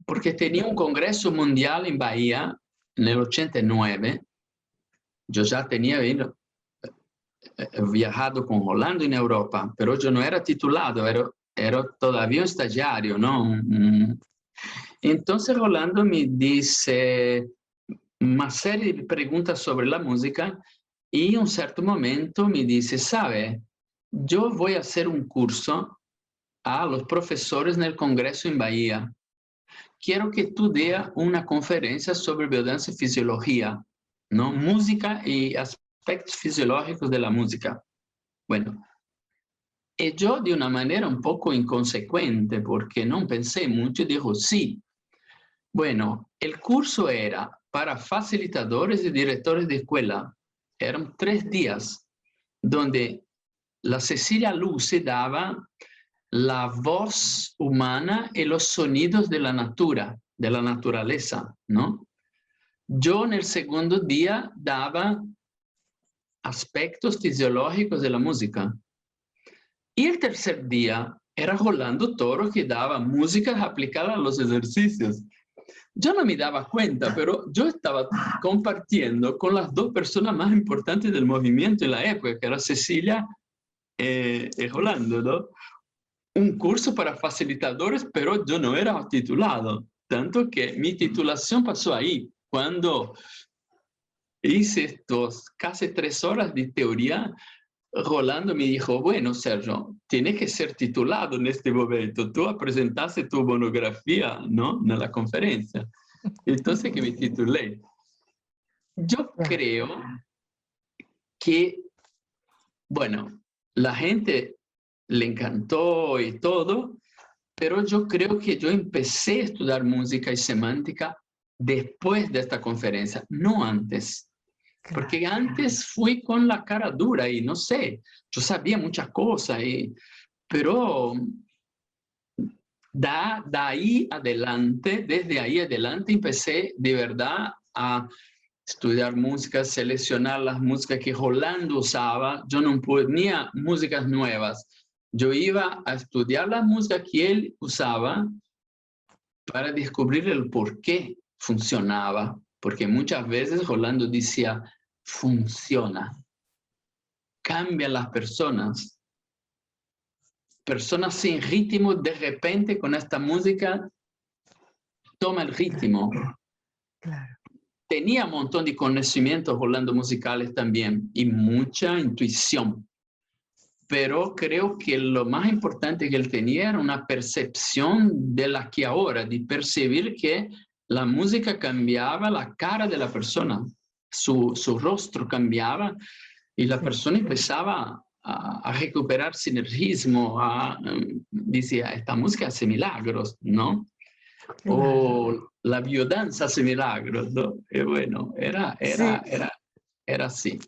porque tenía un congreso mundial en Bahía en el 89. Yo ya tenía viajado con Rolando en Europa, pero yo no era titulado, era todavía un estagiario, ¿no? Entonces Rolando me dice una serie de preguntas sobre la música y en un cierto momento me dice, ¿sabe? Yo voy a hacer un curso a los profesores en el Congreso en Bahía. Quiero que tú des una conferencia sobre biodanza y fisiología, ¿no? Música y aspectos fisiológicos de la música. Bueno, y yo de una manera un poco inconsecuente, porque no pensé mucho, digo, sí. Bueno, el curso era para facilitadores y directores de escuela. Eran 3 días donde la Cecilia Luce daba la voz humana y los sonidos de la naturaleza, ¿no? Yo en el segundo día daba aspectos fisiológicos de la música. Y el tercer día era Rolando Toro que daba música aplicada a los ejercicios. Yo no me daba cuenta, pero yo estaba compartiendo con las 2 personas más importantes del movimiento en la época, que era Cecilia y Rolando, ¿no? Un curso para facilitadores, pero yo no era titulado. Tanto que mi titulación pasó ahí, cuando hice estos casi 3 horas de teoría. Rolando me dijo, bueno, Sergio, tienes que ser titulado en este momento. Tú presentaste tu monografía, ¿no? En la conferencia. Entonces que me titulé. Yo creo que, bueno, la gente le encantó y todo, pero yo creo que yo empecé a estudiar música y semántica después de esta conferencia, no antes. Porque antes fui con la cara dura y no sé, yo sabía muchas cosas, pero desde ahí adelante empecé de verdad a estudiar música, seleccionar las músicas que Rolando usaba. Yo no ponía músicas nuevas. Yo iba a estudiar la música que él usaba para descubrir el por qué funcionaba. Porque muchas veces Rolando decía, funciona, cambia las personas. Personas sin ritmo, de repente con esta música, toma el ritmo. Claro. Tenía un montón de conocimientos Rolando musicales también y mucha intuición. Pero creo que lo más importante que él tenía era una percepción de la que ahora, de percibir que la música cambiaba la cara de la persona, su rostro cambiaba y la persona empezaba a recuperar sinergismo, decía, esta música hace milagros, ¿no? O la biodanza hace milagros, ¿no? Y bueno, era Sí, así.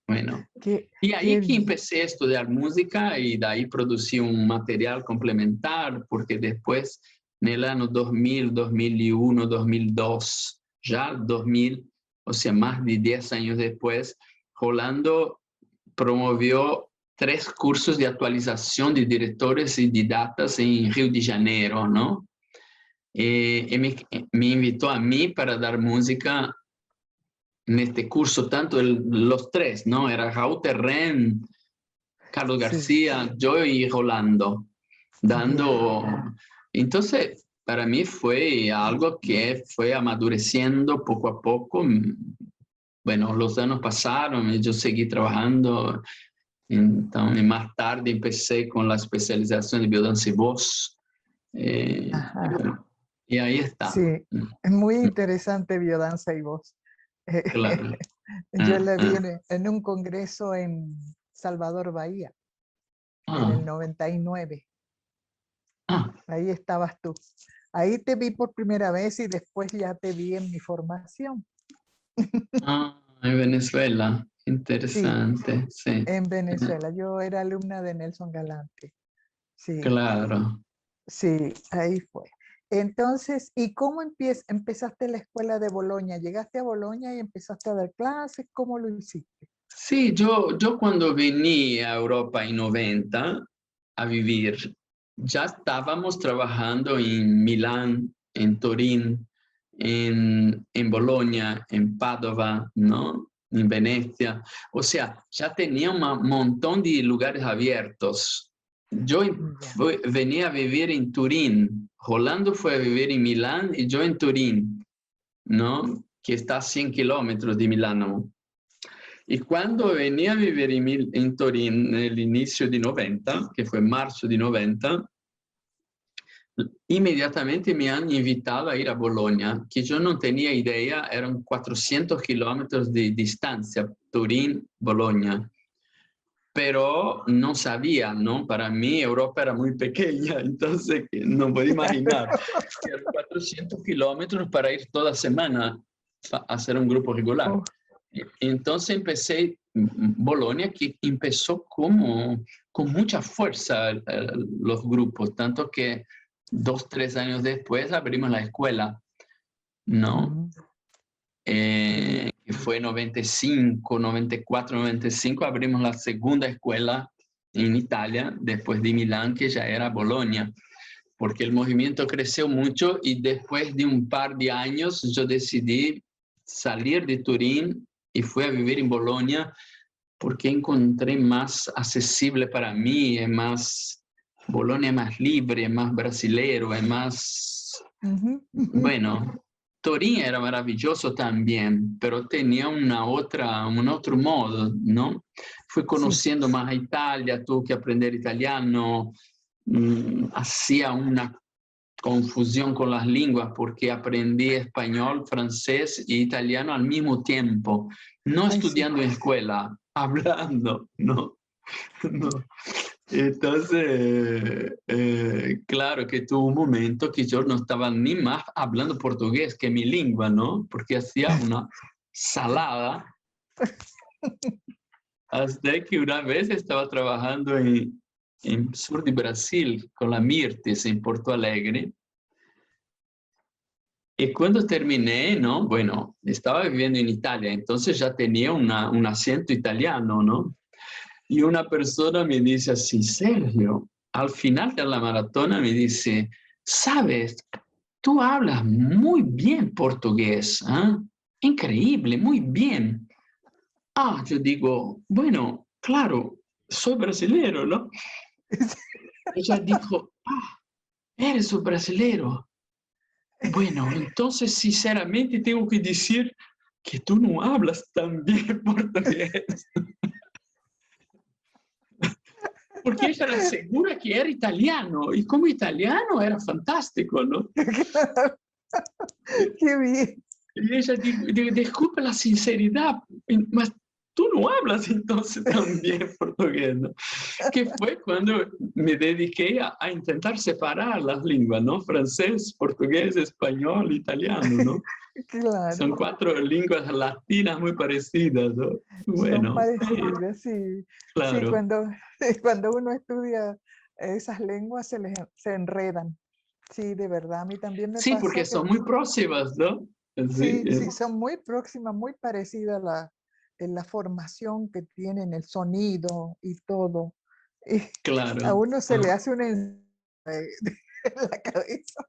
Bueno, qué, y ahí qué que bien. empecé a estudiar música y de ahí producí un material complementar, porque después, en el año 2000, 2001, 2002, ya 2000, o sea, más de 10 años después, Rolando promovió 3 cursos de actualización de directores y didatas en Río de Janeiro, ¿no? Y me invitó a mí para dar música en este curso, tanto los 3, ¿no? Era Raúl Terren, Carlos Sí, García, yo y Rolando, bien. dando... Entonces, para mí fue algo que fue amadureciendo poco a poco. Bueno, los años pasaron y yo seguí trabajando. Entonces, más tarde empecé con la especialización de biodanza y voz. Ajá. Y ahí está. Sí, es muy interesante biodanza y voz. Claro. Yo la vi en un congreso en Salvador Bahía, en Ah, el 99. ah, Ahí estabas tú. Ahí te vi por primera vez y después ya te vi en mi formación. en Venezuela. Sí, Interesante, sí. en Venezuela. Yo era alumna de Nelson Galante. Sí, Claro. sí, ahí fue. Entonces, ¿y cómo empezaste la escuela de Boloña? ¿Llegaste a Boloña y empezaste a dar clases? ¿Cómo lo hiciste? Sí, yo cuando vine a Europa en 90 a vivir, ya estábamos trabajando en Milán, en Turín, en Bolonia, en Padova, ¿no? En Venecia. O sea, ya tenía un montón de lugares abiertos. Yo venía a vivir en Turín. Rolando fue a vivir en Milán y yo en Turín, ¿no? Que está a 100 kilómetros de Milano. Y cuando venía a vivir en Turín en el inicio de 90, que fue marzo de 90, inmediatamente me han invitado a ir a Bolonia, que yo no tenía idea, eran 400 kilómetros de distancia, Turín-Bolonia. Pero no sabía, ¿no? Para mí Europa era muy pequeña, entonces no podía imaginar que eran 400 kilómetros para ir toda semana a hacer un grupo regular. Oh, Entonces empecé Bolonia, que empezó como con mucha fuerza los grupos, tanto que 2, 3 años después abrimos la escuela, ¿no? Que fue 95, 94, 95, abrimos la segunda escuela en Italia, después de Milán, que ya era Bolonia, porque el movimiento creció mucho y después de un par de años yo decidí salir de Turín y fui a vivir en Bolonia porque encontré más accesible para mí, es más, Bolonia es más libre, es más brasilero, es más, bueno, Turín era maravilloso también, pero tenía un otro modo, ¿no? Fui conociendo sí. más a Italia, tuve que aprender italiano, hacía una confusión con las lenguas porque aprendí español, francés e italiano al mismo tiempo, no Ay, sí. estudiando en escuela, hablando, ¿no? No. Entonces, claro que tuvo un momento que yo no estaba ni más hablando portugués que mi lengua, ¿no? Porque hacía una salada hasta que una vez estaba trabajando en sur de Brasil con la Mirtes en Porto Alegre. Y cuando terminé, ¿no? Bueno, estaba viviendo en Italia, entonces ya tenía un acento italiano, ¿no? Y una persona me dice así, Sergio, al final de la maratona me dice, sabes, tú hablas muy bien portugués, ¿eh? Increíble, muy bien. Ah, yo digo, bueno, claro, soy brasilero, ¿no? Ella dijo, ah, eres un brasilero. Bueno, entonces sinceramente tengo que decir que tú no hablas tan bien portugués. Porque ella era segura que era italiano y como italiano era fantástico, ¿no? Qué bien. Y ella dijo, disculpa la sinceridad, mas tú no hablas entonces tan bien portugués, ¿no? Que fue cuando me dediqué a intentar separar las lenguas, ¿no? Francés, portugués, español, italiano, ¿no? Son Claro, 4 lenguas latinas muy parecidas, ¿no? son Bueno, parecidas, sí. Sí, claro. cuando uno estudia esas lenguas se enredan. Sí, de verdad, a mí también me Sí, porque pasó que son muy próximas, ¿no? Sí, sí, sí, son muy próximas, muy parecidas en la formación que tienen, el sonido y todo. Y a claro. uno se le hace una en la cabeza.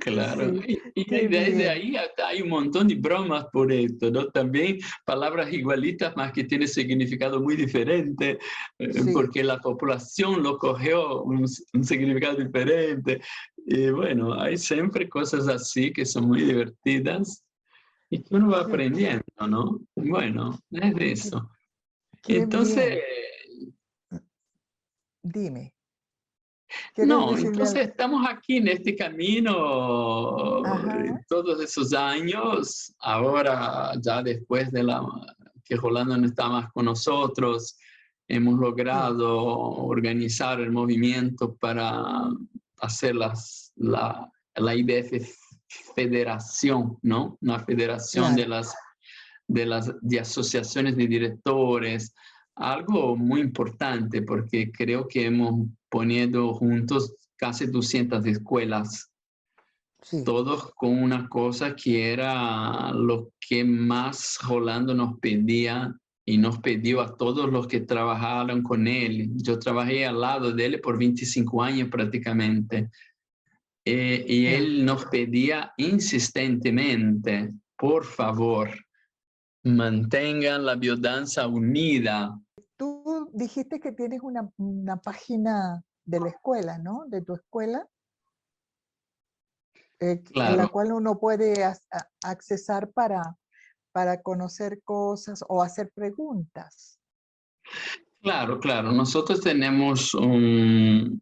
Claro, Sí, y qué desde bien. ahí hasta hay un montón de bromas por esto, ¿no? También palabras igualitas, más que tienen significado muy diferente, Sí, porque la población lo cogió un significado diferente. Y bueno, hay siempre cosas así que son muy divertidas y que uno va sí, aprendiendo, ¿no? Bueno, es de qué, eso. qué Entonces, bien. Dime, ¿quieres no, decirle algo? entonces estamos aquí en este camino Ajá, todos esos años, ahora ya después de que Rolando no está más con nosotros, hemos sí, logrado organizar el movimiento para hacer la IBF Federación, ¿no? Una federación claro, de asociaciones de directores, algo muy importante porque creo que hemos ponido juntos casi 200 escuelas, sí, todos con una cosa que era lo que más Rolando nos pedía y nos pidió a todos los que trabajaron con él. Yo trabajé al lado de él por 25 años prácticamente. y él nos pedía insistentemente, por favor, mantengan la biodanza unida. Tú dijiste que tienes una página de la escuela, ¿no? De tu escuela, en la Claro, cual uno puede accesar para conocer cosas o hacer preguntas. claro, claro. Nosotros tenemos un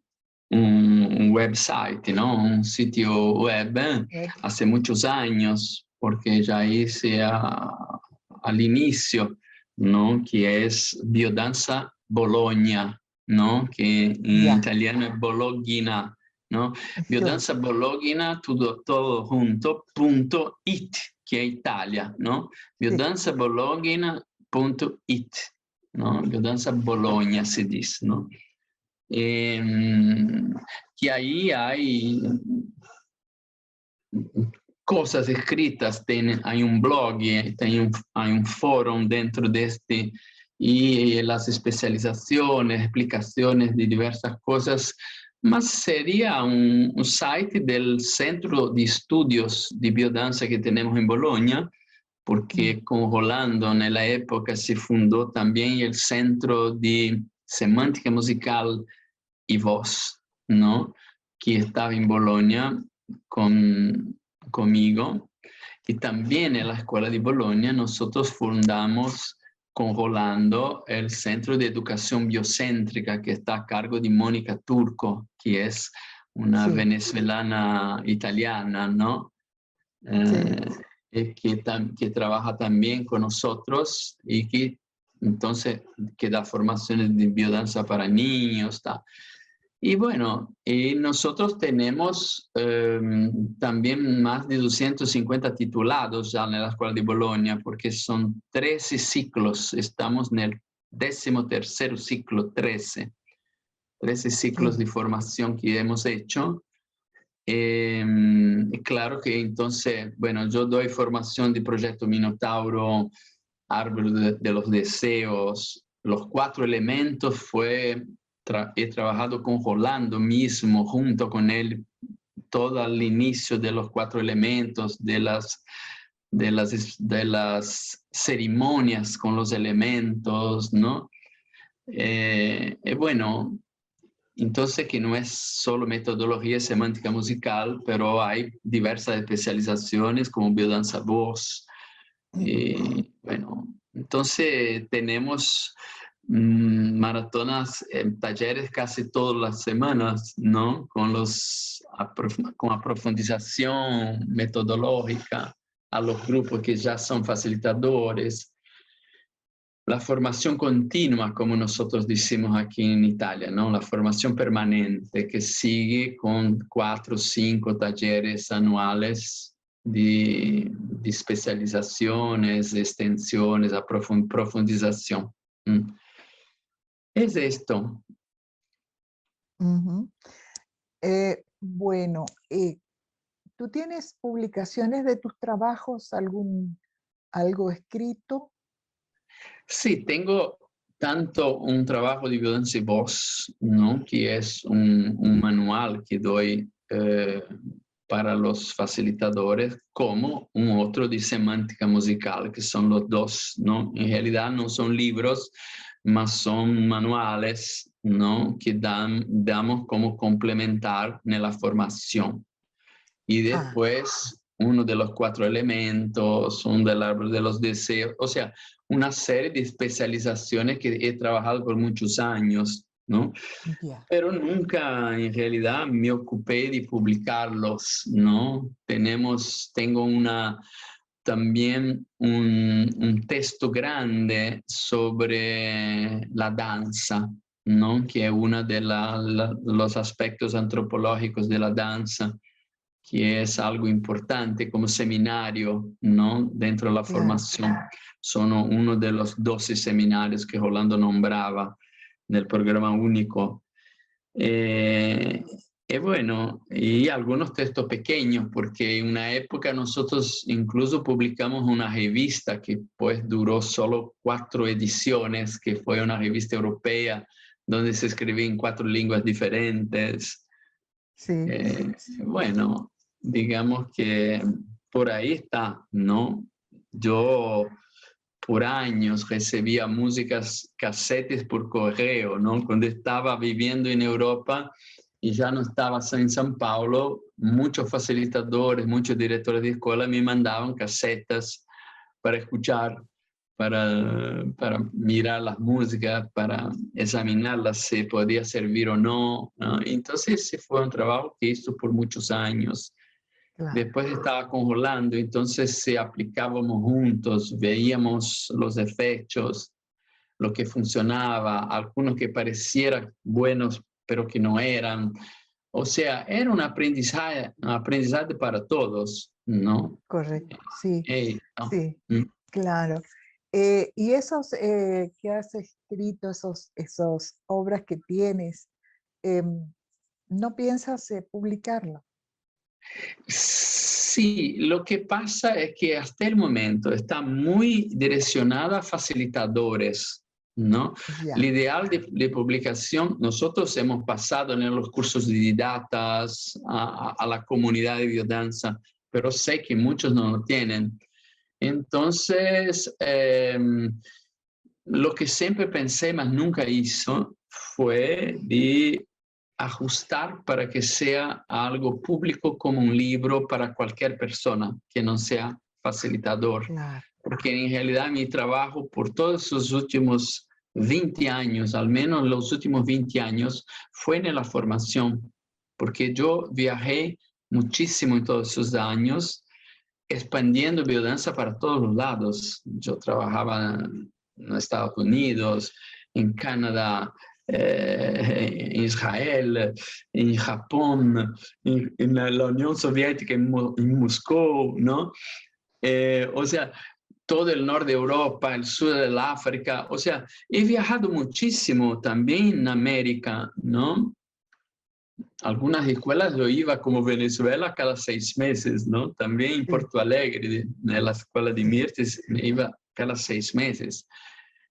website, ¿no? Un sitio web hace muchos años, porque ya hice al inicio, ¿no? Que es Biodanza Bologna, ¿no? Que en Ya, italiano es Bologna, ¿no? yo, Biodanza Bologna, todo junto, punto it, que es Italia, ¿no? sí, Biodanzabologna.it, ¿no? Biodanza Bologna se dice, ¿no? Eh, que ahí hay cosas escritas, hay un blog, hay un foro dentro de este, y las especializaciones, explicaciones de diversas cosas, mas sería un site del Centro de Estudios de Biodanza que tenemos en Bologna, porque con Rolando en la época se fundó también el Centro de Semántica Musical y Voz, ¿no? Que estaba en Bologna conmigo. Y también en la Escuela de Bologna nosotros fundamos con Rolando el Centro de Educación Biocéntrica que está a cargo de Mónica Turco, que es una sí, venezolana italiana, ¿no? sí. Que trabaja también con nosotros y que entonces que da formaciones de biodanza para niños. Y bueno, nosotros tenemos también más de 250 titulados ya en la Escuela de Bologna, porque son 13 ciclos, estamos en el 13º ciclo, 13 ciclos Sí. de formación que hemos hecho. Claro que entonces, bueno, yo doy formación de Proyecto Minotauro, Árbol de los Deseos, los 4 elementos he trabajado con Rolando mismo, junto con él, todo el inicio de los 4 elementos, de las ceremonias con los elementos, ¿no? Bueno, entonces que no es solo metodología semántica musical, pero hay diversas especializaciones como biodanza voz. Bueno, entonces tenemos maratonas, talleres casi todas las semanas, ¿no? Con aprofundización metodológica a los grupos que ya son facilitadores. La formación continua, como nosotros decimos aquí en Italia, ¿no? La formación permanente que sigue con 4 o 5 talleres anuales de especializaciones, extensiones, profundización. Es esto. Ujú. Bueno, ¿tú tienes publicaciones de tus trabajos, algo escrito? Sí, tengo tanto un trabajo de biodanza y voz, ¿no? Que es un manual que doy para los facilitadores, como un otro de semántica musical, que son los dos, ¿no? En realidad no son libros, mas son manuales, ¿no? Que damos como complementar en la formación. Y Ah, después uno de los 4 elementos, un del árbol de los deseos, o sea, una serie de especializaciones que he trabajado por muchos años, ¿no? ya. Pero nunca en realidad me ocupé de publicarlos, ¿no? Tengo también un texto grande sobre la danza, ¿no? Que es uno de los aspectos antropológicos de la danza, que es algo importante como seminario, ¿no? Dentro de la Claro. formación. Son uno de los 12 seminarios que Rolando nombraba del programa único. Y bueno, y algunos textos pequeños, porque en una época nosotros incluso publicamos una revista que pues duró solo 4 ediciones, que fue una revista europea donde se escribía en 4 lenguas diferentes. Sí, Bueno, digamos que por ahí está, ¿no? Yo por años recibía músicas, casetes por correo, ¿no? Cuando estaba viviendo en Europa y ya no estaba en São Paulo, muchos facilitadores, muchos directores de escuela me mandaban casetas para escuchar, para mirar las músicas, para examinarlas si podía servir o no, ¿no? Entonces ese fue un trabajo que hizo por muchos años. claro, Después estaba con Rolando, entonces aplicábamos juntos, veíamos los efectos, lo que funcionaba, algunos que parecieran buenos, pero que no eran. O sea, era un aprendizaje para todos, ¿no? correcto. Sí, No. sí, claro. Y esos que has escrito, esos obras que tienes, em, ¿no piensas publicarlo? Sí, lo que pasa es que hasta el momento está muy direccionada a facilitadores, ¿no? El Ya, ideal de publicación, nosotros hemos pasado en los cursos de didatas a la comunidad de biodanza, pero sé que muchos no lo tienen. Entonces, lo que siempre pensé, mas nunca hizo, fue de ajustar para que sea algo público como un libro para cualquier persona que no sea facilitador. claro, Porque en realidad mi trabajo por todos esos últimos 20 años, al menos los últimos 20 años, fue en la formación. Porque yo viajé muchísimo en todos esos años, expandiendo biodanza para todos los lados. Yo trabajaba en Estados Unidos, en Canadá, en Israel, en Japón, en la Unión Soviética, en Moscú, ¿no? O sea, todo el norte de Europa, el sur del África, o sea, he viajado muchísimo también en América, ¿no? Algunas escuelas yo iba como Venezuela cada 6 meses, ¿no? También en sí, Porto Alegre, en la escuela de sí, Mirtes, me iba cada 6 meses.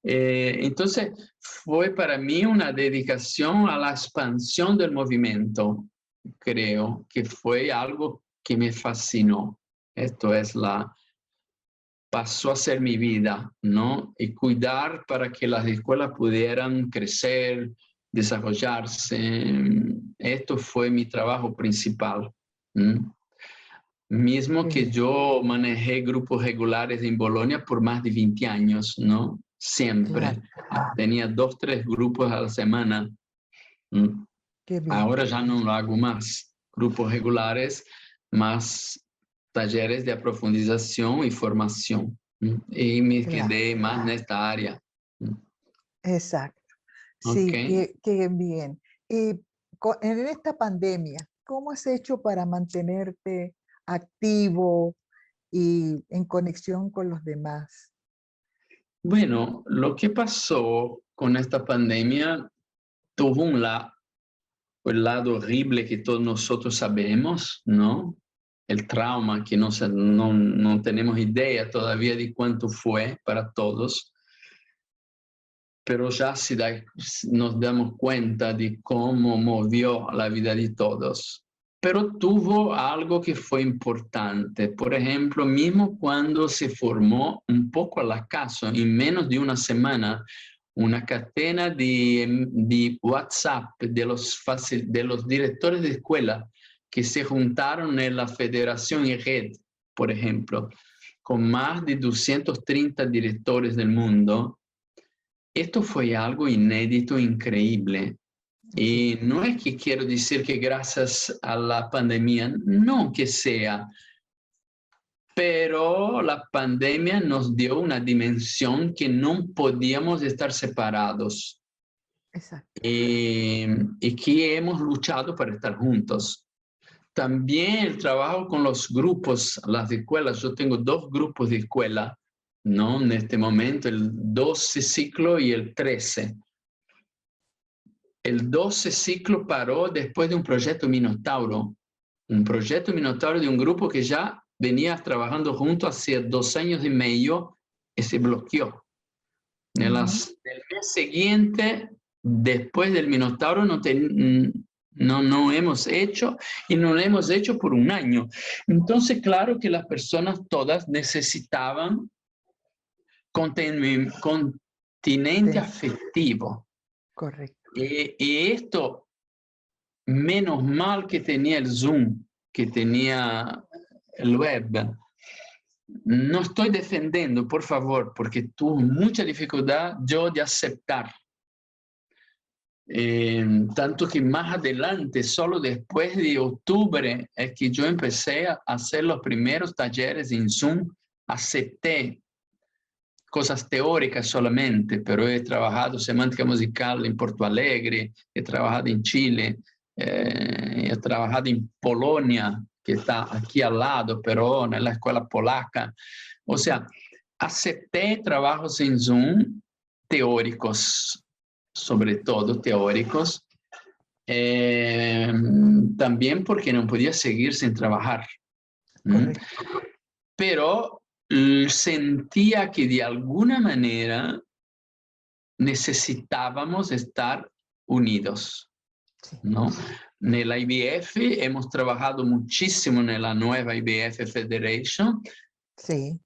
Entonces, fue para mí una dedicación a la expansión del movimiento. Creo que fue algo que me fascinó. Esto es pasó a ser mi vida, ¿no? Y cuidar para que las escuelas pudieran crecer, desarrollarse. Esto fue mi trabajo principal. Mismo qué que bien, yo manejé grupos regulares en Bolonia por más de 20 años, ¿no? Siempre. claro, Tenía 2, 3 grupos a la semana. ¿Mm? qué bien, Ahora ya no lo hago más. Grupos regulares, más talleres de profundización y formación. Y me claro, quedé más en esta área. exacto. Ok. Sí, qué bien. Y en esta pandemia, ¿cómo has hecho para mantenerte activo y en conexión con los demás? Bueno, lo que pasó con esta pandemia tuvo el lado horrible que todos nosotros sabemos, ¿no? El trauma que no tenemos idea todavía de cuánto fue para todos, pero ya nos damos cuenta de cómo movió la vida de todos. Pero tuvo algo que fue importante. Por ejemplo, mismo cuando se formó un poco al acaso, en menos de una semana, una cadena de WhatsApp de los directores de escuela que se juntaron en la Federación y Red, por ejemplo, con más de 230 directores del mundo. Esto fue algo inédito, increíble. Sí, Y no es que quiero decir que gracias a la pandemia, no que sea, pero la pandemia nos dio una dimensión que no podíamos estar separados exacto. y que hemos luchado para estar juntos. También el trabajo con los grupos, las escuelas. Yo tengo 2 grupos de escuela, ¿no? En este momento, el 12 ciclo y el 13. El 12 ciclo paró después de un proyecto Minotauro de un grupo que ya venía trabajando junto hace 2 años y medio y se bloqueó. El Ujú. mes siguiente, después del Minotauro, No hemos hecho y no lo hemos hecho por un año. Entonces, claro que las personas todas necesitaban continente Sí, afectivo. correcto. Y esto, menos mal que tenía el Zoom, que tenía el web. No estoy defendiendo, por favor, porque tuve mucha dificultad yo de aceptar. Tanto que más adelante, solo después de octubre, es que yo empecé a hacer los primeros talleres en Zoom. Acepté cosas teóricas solamente, pero he trabajado semántica musical en Porto Alegre, he trabajado en Chile, he trabajado en Polonia, que está aquí al lado, pero en la escuela polaca. O sea, acepté trabajos en Zoom teóricos, sobre todo teóricos, también porque no podía seguir sin trabajar. Correcto. Pero sentía que de alguna manera necesitábamos estar unidos, Sí, ¿no? En la IBF hemos trabajado muchísimo en la nueva IBF Federation sí,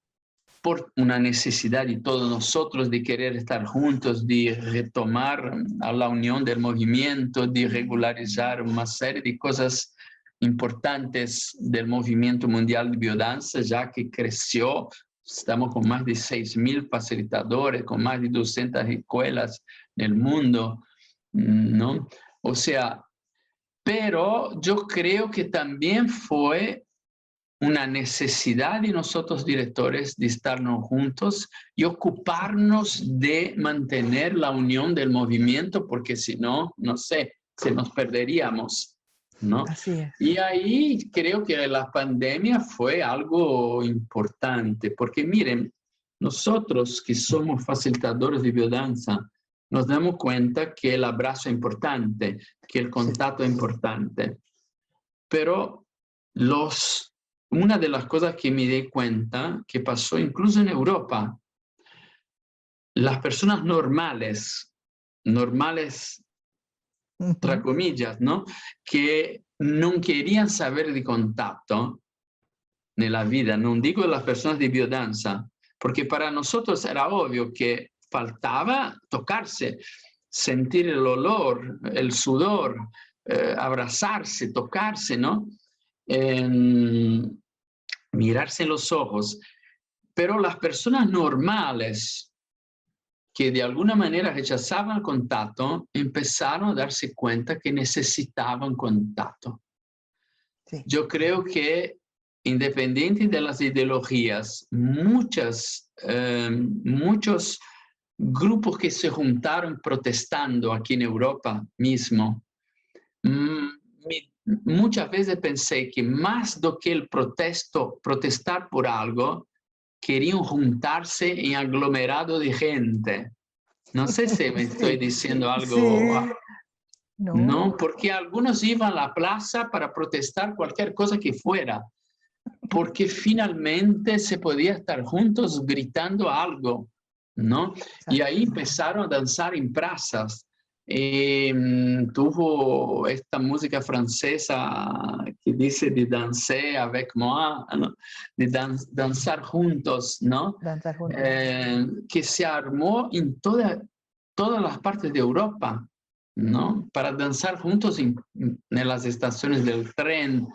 por una necesidad de todos nosotros de querer estar juntos, de retomar a la unión del movimiento, de regularizar una serie de cosas importantes del movimiento mundial de biodanza, ya que creció. Estamos con más de 6.000 facilitadores, con más de 200 escuelas en el mundo, ¿no? O sea, pero yo creo que también fue una necesidad de nosotros directores de estarnos juntos y sí, ocuparnos de mantener la unión del movimiento, porque si no, no sé, se nos perderíamos, ¿no? así es. Y ahí creo que la pandemia fue algo importante, porque miren, nosotros que somos facilitadores de biodanza, nos damos cuenta que el abrazo es importante, que el Sí, contacto es importante, pero una de las cosas que me di cuenta que pasó incluso en Europa, las personas normales, entre ujú, comillas, ¿no? Que no querían saber de contacto en la vida, no digo las personas de biodanza, porque para nosotros era obvio que faltaba tocarse, sentir el olor, el sudor, abrazarse, tocarse, ¿no? Mirarse en los ojos, pero las personas normales que de alguna manera rechazaban el contacto empezaron a darse cuenta que necesitaban contacto. sí, Yo creo que independiente de las ideologías, muchos grupos que se juntaron protestando aquí en Europa mismo, muchas veces pensé que más do que el protestar por algo, querían juntarse en aglomerado de gente. No sé si me estoy sí, diciendo algo, sí, no, ¿no? Porque algunos iban a la plaza para protestar cualquier cosa que fuera, porque finalmente se podía estar juntos gritando algo, ¿no? Y ahí exacto. empezaron a danzar en plazas. Tuvo esta música francesa que dice de danser avec moi, ¿no? De danzar juntos, ¿no? Danzar juntos. Que se armó en todas las partes de Europa, ¿no? Para danzar juntos en las estaciones del tren,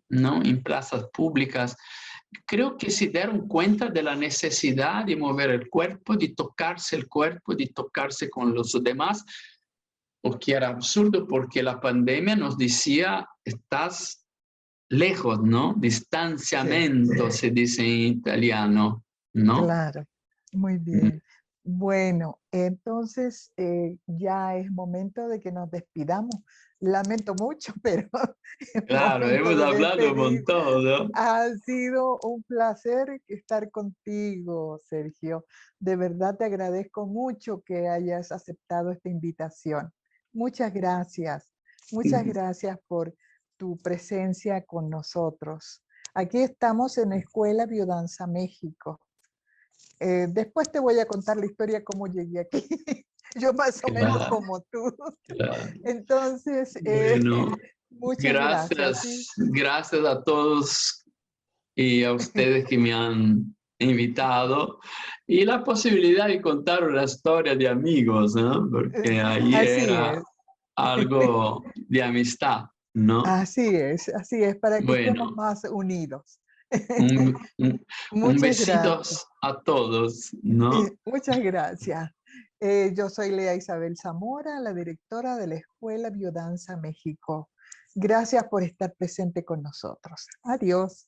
¿no? En plazas públicas. Creo que se dieron cuenta de la necesidad de mover el cuerpo, de tocarse el cuerpo, de tocarse con los demás, o que era absurdo porque la pandemia nos decía, estás lejos, ¿no? Sí, Distanciamiento se dice en italiano, ¿no? claro, muy bien. Bueno, entonces ya es momento de que nos despidamos. Lamento mucho, pero es Claro, momento hemos de hablado un despedir. montón, ¿no? Ha sido un placer estar contigo, Sergio. De verdad te agradezco mucho que hayas aceptado esta invitación. Muchas gracias. Muchas gracias por tu presencia con nosotros. Aquí estamos en Escuela Biodanza México. Después te voy a contar la historia cómo llegué aquí. Yo más o menos Claro, como tú. claro. Entonces, Bueno, muchas gracias. ¿Sí? gracias, gracias a todos y a ustedes que me han invitado y la posibilidad de contar una historia de amigos, ¿no? Porque ahí Así era es. algo de amistad, ¿no? Así es, para que estemos Bueno, más unidos. un Muchas besito gracias. a todos, ¿no? Muchas gracias. Yo soy Lea Isabel Zamora, la directora de la Escuela Biodanza México. Gracias por estar presente con nosotros. Adiós.